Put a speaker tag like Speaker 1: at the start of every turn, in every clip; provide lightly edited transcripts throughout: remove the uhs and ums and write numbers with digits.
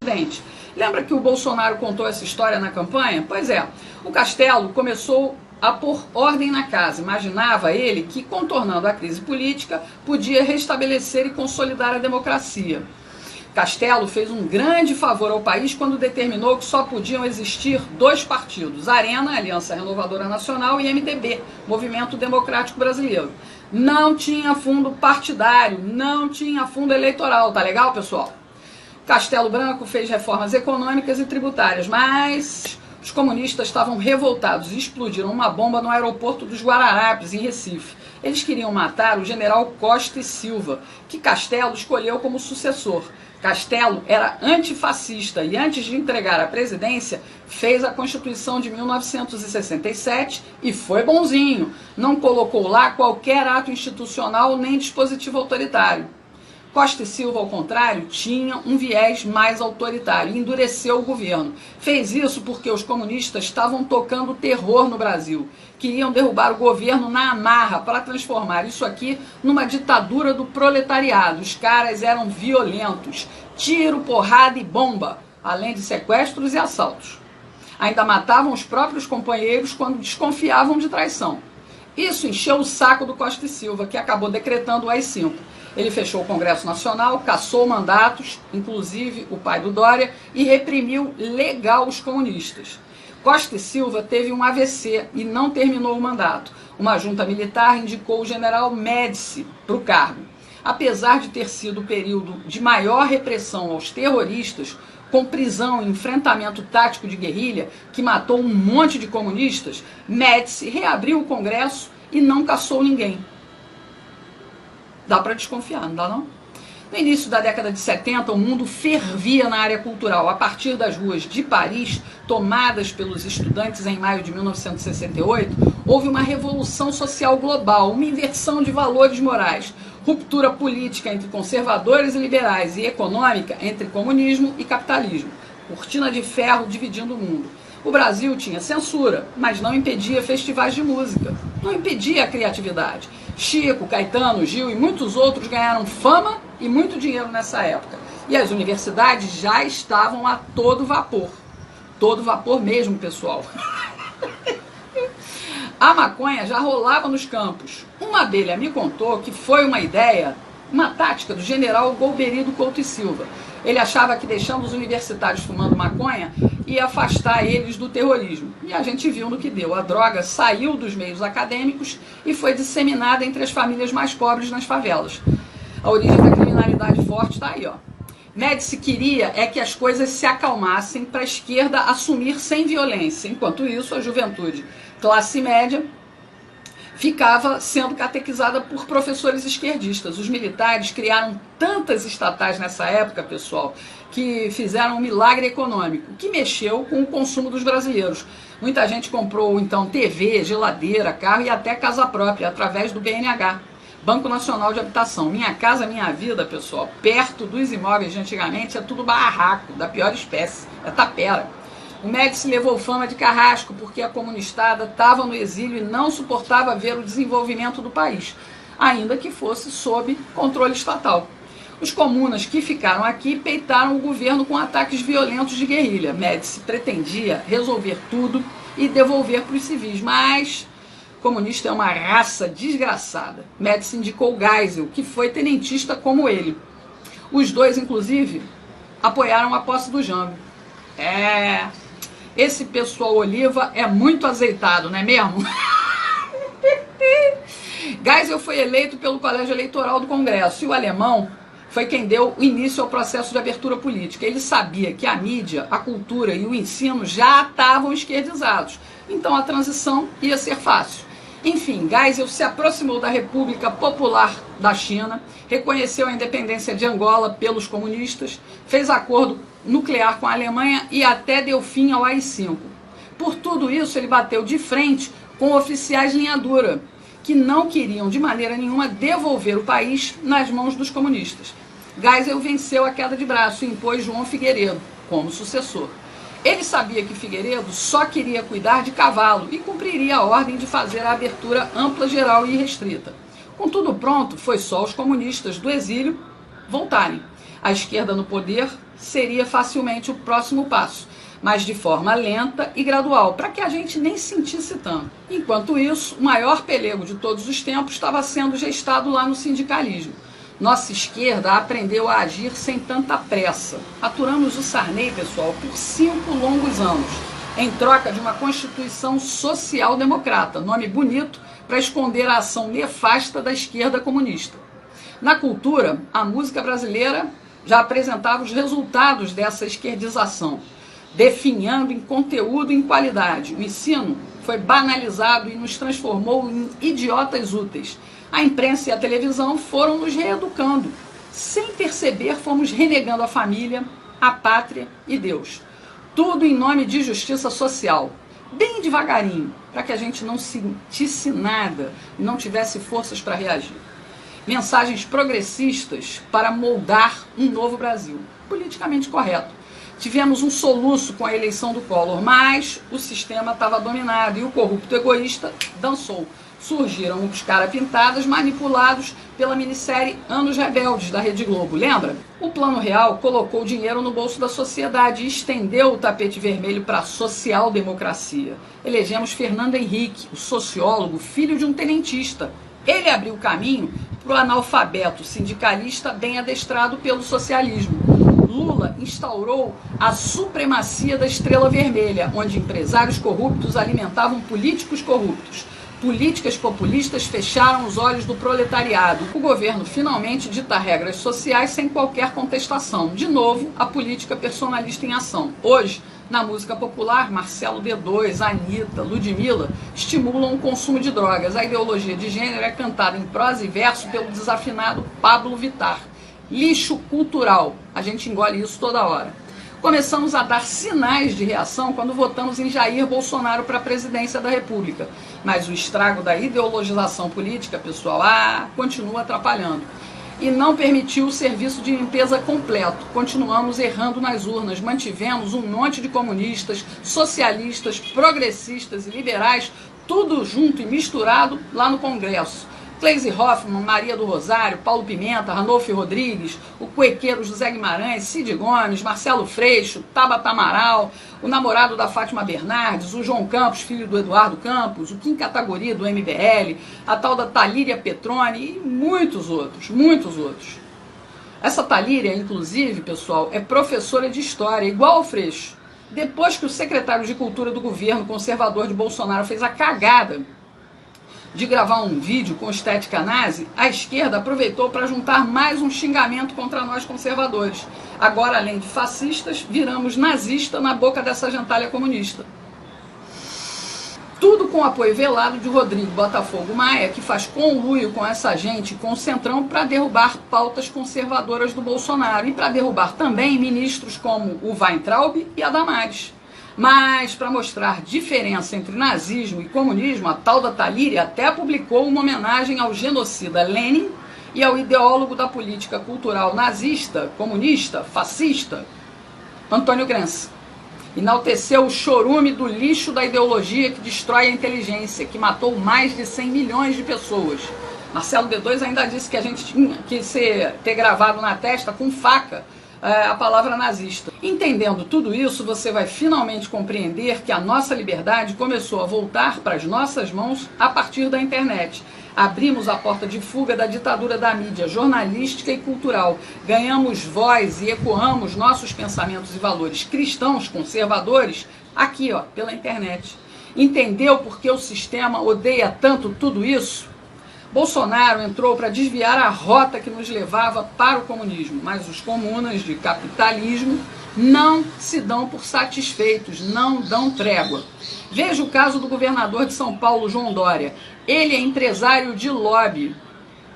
Speaker 1: presidente. Lembra que o Bolsonaro contou essa história na campanha? Pois é, o Castelo começou a pôr ordem na casa. Imaginava ele que, contornando a crise política, podia restabelecer e consolidar a democracia. Castelo fez um grande favor ao país quando determinou que só podiam existir dois partidos, Arena, Aliança Renovadora Nacional, e MDB, Movimento Democrático Brasileiro. Não tinha fundo partidário, não tinha fundo eleitoral, tá legal, pessoal? Castelo Branco fez reformas econômicas e tributárias, mas os comunistas estavam revoltados e explodiram uma bomba no aeroporto dos Guararapes, em Recife. Eles queriam matar o general Costa e Silva, que Castelo escolheu como sucessor. Castelo era antifascista e, antes de entregar a presidência, fez a Constituição de 1967 e foi bonzinho. Não colocou lá qualquer ato institucional nem dispositivo autoritário. Costa e Silva, ao contrário, tinha um viés mais autoritário e endureceu o governo. Fez isso porque os comunistas estavam tocando terror no Brasil. Queriam derrubar o governo na amarra para transformar isso aqui numa ditadura do proletariado. Os caras eram violentos. Tiro, porrada e bomba, além de sequestros e assaltos. Ainda matavam os próprios companheiros quando desconfiavam de traição. Isso encheu o saco do Costa e Silva, que acabou decretando o AI-5. Ele fechou o Congresso Nacional, cassou mandatos, inclusive o pai do Dória, e reprimiu legal os comunistas. Costa e Silva teve um AVC e não terminou o mandato. Uma junta militar indicou o general Médici para o cargo. Apesar de ter sido o período de maior repressão aos terroristas, com prisão e enfrentamento tático de guerrilha, que matou um monte de comunistas, Médici reabriu o Congresso e não cassou ninguém. Dá para desconfiar, não dá não? No início da década de 70, o mundo fervia na área cultural. A partir das ruas de Paris, tomadas pelos estudantes em maio de 1968, houve uma revolução social global, uma inversão de valores morais, ruptura política entre conservadores e liberais e econômica entre comunismo e capitalismo. Cortina de ferro dividindo o mundo. O Brasil tinha censura, mas não impedia festivais de música, não impedia a criatividade. Chico, Caetano, Gil e muitos outros ganharam fama e muito dinheiro nessa época. E as universidades já estavam a todo vapor. Todo vapor mesmo, pessoal. A maconha já rolava nos campos. Uma abelha me contou que foi uma ideia, uma tática do general Golbery Couto e Silva. Ele achava que deixando os universitários fumando maconha ia afastar eles do terrorismo. E a gente viu no que deu. A droga saiu dos meios acadêmicos e foi disseminada entre as famílias mais pobres nas favelas. A origem da criminalidade forte está aí, ó. Médici queria que as coisas se acalmassem para a esquerda assumir sem violência. Enquanto isso, a juventude classe média ficava sendo catequizada por professores esquerdistas. Os militares criaram tantas estatais nessa época, pessoal, que fizeram um milagre econômico, que mexeu com o consumo dos brasileiros. Muita gente comprou, então, TV, geladeira, carro e até casa própria, através do BNH, Banco Nacional de Habitação. Minha Casa Minha Vida, pessoal, perto dos imóveis de antigamente, é tudo barraco, da pior espécie, é tapera. O Médici levou fama de carrasco porque a comunistada estava no exílio e não suportava ver o desenvolvimento do país, ainda que fosse sob controle estatal. Os comunas que ficaram aqui peitaram o governo com ataques violentos de guerrilha. Médici pretendia resolver tudo e devolver para os civis, mas comunista é uma raça desgraçada. Médici indicou Geisel, que foi tenentista como ele. Os dois, inclusive, apoiaram a posse do Jango. Esse pessoal Oliva é muito azeitado, não é mesmo? Geisel foi eleito pelo Colégio Eleitoral do Congresso e o alemão foi quem deu início ao processo de abertura política. Ele sabia que a mídia, a cultura e o ensino já estavam esquerdizados, então a transição ia ser fácil. Enfim, Geisel se aproximou da República Popular da China, reconheceu a independência de Angola pelos comunistas, fez acordo nuclear com a Alemanha e até deu fim ao AI-5. Por tudo isso, ele bateu de frente com oficiais linha dura, que não queriam de maneira nenhuma devolver o país nas mãos dos comunistas. Geisel venceu a queda de braço e impôs João Figueiredo como sucessor. Ele sabia que Figueiredo só queria cuidar de cavalo e cumpriria a ordem de fazer a abertura ampla, geral e restrita. Com tudo pronto, foi só os comunistas do exílio voltarem. A esquerda no poder seria facilmente o próximo passo, mas de forma lenta e gradual, para que a gente nem sentisse tanto. Enquanto isso, o maior pelego de todos os tempos estava sendo gestado lá no sindicalismo. Nossa esquerda aprendeu a agir sem tanta pressa. Aturamos o Sarney, pessoal, por 5 longos anos, em troca de uma Constituição social-democrata, nome bonito para esconder a ação nefasta da esquerda comunista. Na cultura, a música brasileira já apresentava os resultados dessa esquerdização, definhando em conteúdo e em qualidade. O ensino foi banalizado e nos transformou em idiotas úteis. A imprensa e a televisão foram nos reeducando. Sem perceber, fomos renegando a família, a pátria e Deus. Tudo em nome de justiça social. Bem devagarinho, para que a gente não sentisse nada e não tivesse forças para reagir. Mensagens progressistas para moldar um novo Brasil, politicamente correto. Tivemos um soluço com a eleição do Collor, mas o sistema estava dominado e o corrupto egoísta dançou. Surgiram os cara-pintadas manipulados pela minissérie Anos Rebeldes da Rede Globo, lembra? O Plano Real colocou dinheiro no bolso da sociedade e estendeu o tapete vermelho para a social-democracia. Elegemos Fernando Henrique, o sociólogo, filho de um tenentista. Ele abriu o caminho para o analfabeto sindicalista bem adestrado pelo socialismo. Lula instaurou a supremacia da estrela vermelha, onde empresários corruptos alimentavam políticos corruptos. Políticas populistas fecharam os olhos do proletariado. O governo finalmente dita regras sociais sem qualquer contestação. De novo, a política personalista em ação. Hoje, na música popular, Marcelo D2, Anitta, Ludmilla estimulam o consumo de drogas. A ideologia de gênero é cantada em prosa e verso pelo desafinado Pablo Vittar. Lixo cultural. A gente engole isso toda hora. Começamos a dar sinais de reação quando votamos em Jair Bolsonaro para a presidência da República. Mas o estrago da ideologização política, pessoal, continua atrapalhando. E não permitiu o serviço de limpeza completo. Continuamos errando nas urnas. Mantivemos um monte de comunistas, socialistas, progressistas e liberais, tudo junto e misturado lá no Congresso. Cleisi Hoffmann, Maria do Rosário, Paulo Pimenta, Ranolfo Rodrigues, o cuequeiro José Guimarães, Cid Gomes, Marcelo Freixo, Tabata Amaral, o namorado da Fátima Bernardes, o João Campos, filho do Eduardo Campos, o Kim Kataguiri do MBL, a tal da Talíria Petroni e muitos outros, muitos outros. Essa Talíria, inclusive, pessoal, é professora de história, igual ao Freixo. Depois que o secretário de Cultura do governo conservador de Bolsonaro fez a cagada de gravar um vídeo com estética nazi, a esquerda aproveitou para juntar mais um xingamento contra nós conservadores. Agora, além de fascistas, viramos nazista na boca dessa gentalha comunista. Tudo com o apoio velado de Rodrigo Botafogo Maia, que faz conluio com essa gente, com o Centrão, para derrubar pautas conservadoras do Bolsonaro e para derrubar também ministros como o Weintraub e a Damares. Mas, para mostrar diferença entre nazismo e comunismo, a tal da Talíria até publicou uma homenagem ao genocida Lenin e ao ideólogo da política cultural nazista, comunista, fascista, Antônio Gramsci. Enalteceu o chorume do lixo da ideologia que destrói a inteligência, que matou mais de 100 milhões de pessoas. Marcelo D2 ainda disse que a gente tinha que ter gravado na testa com faca a palavra nazista. Entendendo tudo isso, você vai finalmente compreender que a nossa liberdade começou a voltar para as nossas mãos a partir da internet. Abrimos a porta de fuga da ditadura da mídia jornalística e cultural. Ganhamos voz e ecoamos nossos pensamentos e valores cristãos, conservadores, aqui, pela internet. Entendeu por que o sistema odeia tanto tudo isso? Bolsonaro entrou para desviar a rota que nos levava para o comunismo, mas os comunas de capitalismo não se dão por satisfeitos, não dão trégua. Veja o caso do governador de São Paulo, João Dória. Ele é empresário de lobby.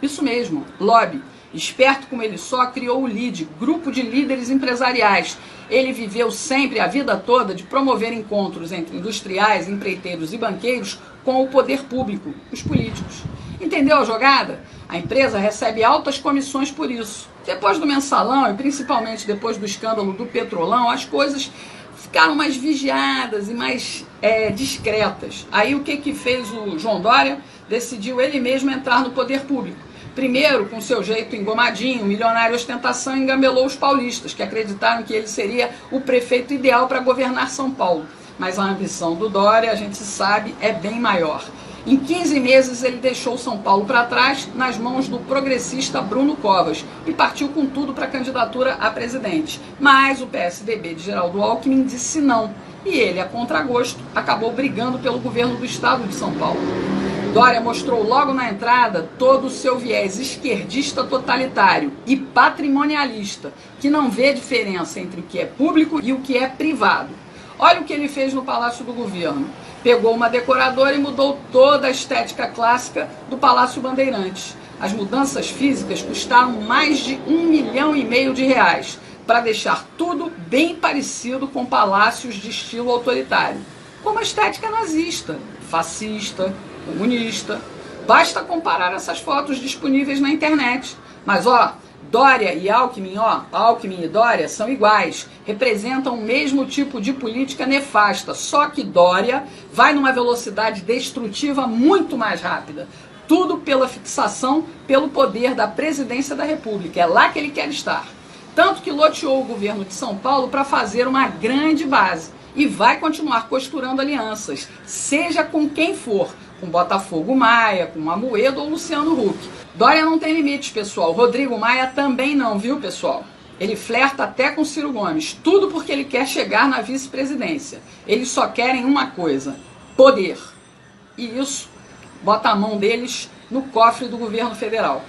Speaker 1: Isso mesmo, lobby. Esperto como ele só, criou o LIDE, Grupo de Líderes Empresariais. Ele viveu sempre, a vida toda, de promover encontros entre industriais, empreiteiros e banqueiros com o poder público, os políticos. Entendeu a jogada? A empresa recebe altas comissões por isso. Depois do mensalão e principalmente depois do escândalo do Petrolão, as coisas ficaram mais vigiadas e mais discretas. Aí o que fez o João Dória? Decidiu ele mesmo entrar no poder público. Primeiro, com seu jeito engomadinho, milionário ostentação, engambelou os paulistas, que acreditaram que ele seria o prefeito ideal para governar São Paulo. Mas a ambição do Dória, a gente sabe, é bem maior. Em 15 meses, ele deixou São Paulo para trás, nas mãos do progressista Bruno Covas, e partiu com tudo para a candidatura a presidente. Mas o PSDB de Geraldo Alckmin disse não, e ele, a contragosto, acabou brigando pelo governo do estado de São Paulo. Dória mostrou logo na entrada todo o seu viés esquerdista totalitário e patrimonialista, que não vê diferença entre o que é público e o que é privado. Olha o que ele fez no Palácio do Governo. Pegou uma decoradora e mudou toda a estética clássica do Palácio Bandeirantes. As mudanças físicas custaram mais de R$1,5 milhão, para deixar tudo bem parecido com palácios de estilo autoritário, como a estética nazista, fascista, comunista. Basta comparar essas fotos disponíveis na internet. Mas Dória e Alckmin, Alckmin e Dória são iguais, representam o mesmo tipo de política nefasta, só que Dória vai numa velocidade destrutiva muito mais rápida. Tudo pela fixação, pelo poder da presidência da República. É lá que ele quer estar. Tanto que loteou o governo de São Paulo para fazer uma grande base e vai continuar costurando alianças, seja com quem for, com Botafogo Maia, com Amoedo ou Luciano Huck. Dória não tem limites, pessoal. Rodrigo Maia também não, viu, pessoal? Ele flerta até com Ciro Gomes, tudo porque ele quer chegar na vice-presidência. Eles só querem uma coisa: poder. E isso bota a mão deles no cofre do governo federal.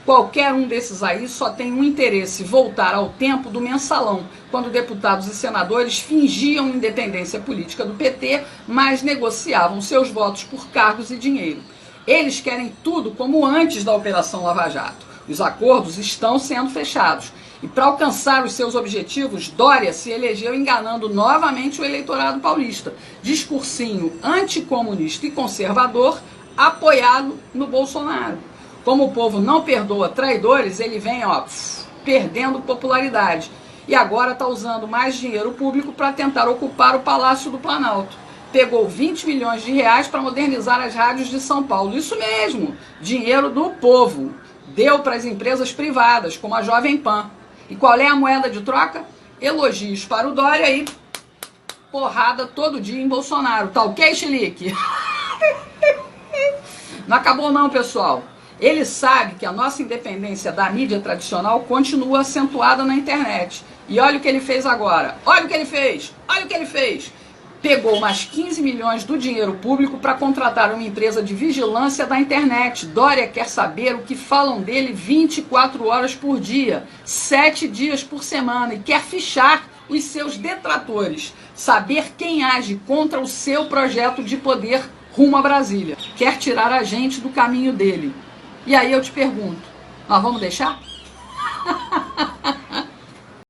Speaker 1: Qualquer um desses aí só tem um interesse: voltar ao tempo do mensalão, quando deputados e senadores fingiam independência política do PT, mas negociavam seus votos por cargos e dinheiro. Eles querem tudo como antes da Operação Lava Jato. Os acordos estão sendo fechados. E para alcançar os seus objetivos, Dória se elegeu enganando novamente o eleitorado paulista. Discursinho anticomunista e conservador, apoiado no Bolsonaro. Como o povo não perdoa traidores, ele vem perdendo popularidade. E agora está usando mais dinheiro público para tentar ocupar o Palácio do Planalto. Pegou R$20 milhões para modernizar as rádios de São Paulo. Isso mesmo, dinheiro do povo. Deu para as empresas privadas, como a Jovem Pan. E qual é a moeda de troca? Elogios para o Dória e porrada todo dia em Bolsonaro. Tá ok, Chilique? Não acabou não, pessoal. Ele sabe que a nossa independência da mídia tradicional continua acentuada na internet. E olha o que ele fez agora. Olha o que ele fez. Olha o que ele fez. Pegou mais 15 milhões do dinheiro público para contratar uma empresa de vigilância da internet. Dória quer saber o que falam dele 24 horas por dia, 7 dias por semana, e quer fichar os seus detratores. Saber quem age contra o seu projeto de poder rumo a Brasília. Quer tirar a gente do caminho dele. E aí eu te pergunto, nós vamos deixar?